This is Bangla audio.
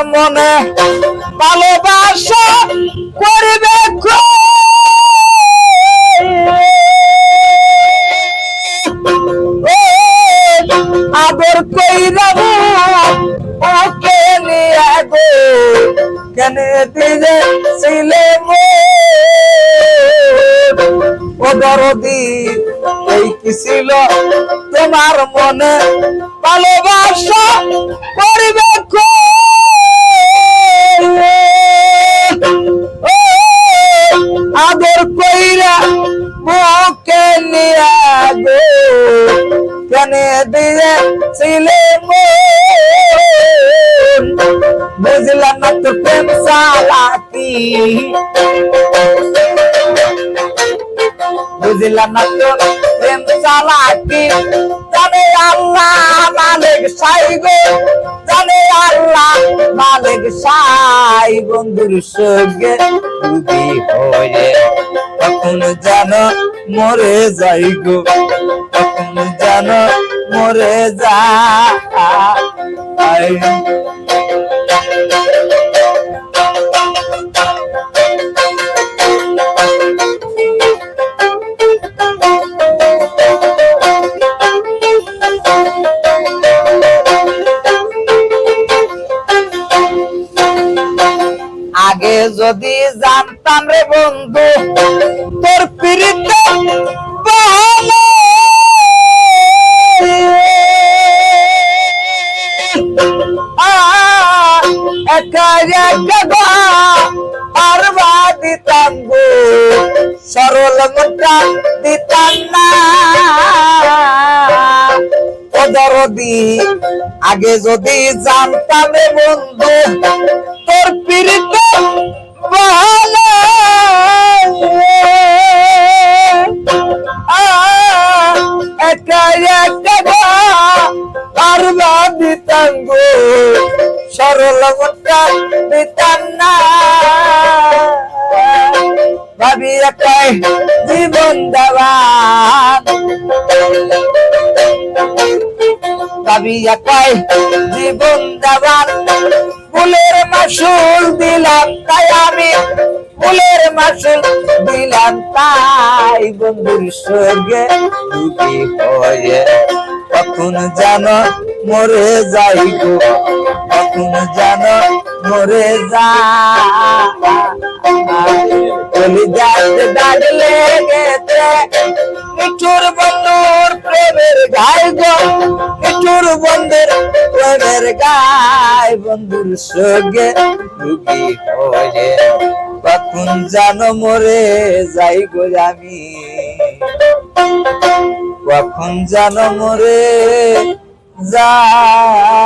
মনে ভালোবাসা করবে আদর কইরা ওকে নিয়ে গো কেন দিলে ছিলে ও দরদি এই কি ছিল তোমার মনে ভালোবাসা করবে আদর কইরা ওকে নিয়ে গো কেন দিয়ে ছিলে বুঝলাম না তো প্রেম চালাকি বুঝলাম না তো প্রেম চালাকি জানে আল্লাহ মালিক সাই গো জানে আল্লাহ মালিক সাই বন্ধুর সঙ্গে ডুবি হয়ে তখন যেন মরে যাই গো তখন যেন মরে যাই আগে যদি জানতাম রে বন্ধু তোর প্রীতি ভালো একা একা আর দিতাম গো সরল মনটা দিতাম না ও দরদি আগে যদি জানতাম রে বন্ধু তোর প্রীতি ভালো একা একা আর দিতাম গো সরল মনটা দিতাম না ভাবি একাই জীবন দেওয়ান ভাবি একাই জীবন দেওয়ান ফুলের মাসুল দিলাম তাই আমি ফুলের মাসুল দিলাম তাই বন্ধুর সঙ্গে ডুবি হয়ে কখন যেন মরে যাই গো কখন যেন মরে যাই যাতে দাগ লেগেছে মিঠুর বন্ধুর প্রেমের গায় গো মিঠুর বন্ধুর প্রেমের গায় বন্ধুর সঙ্গে ডুবি হয়ে কখন যেন মরে যাই গো আমি কখন যেন মরে যায়।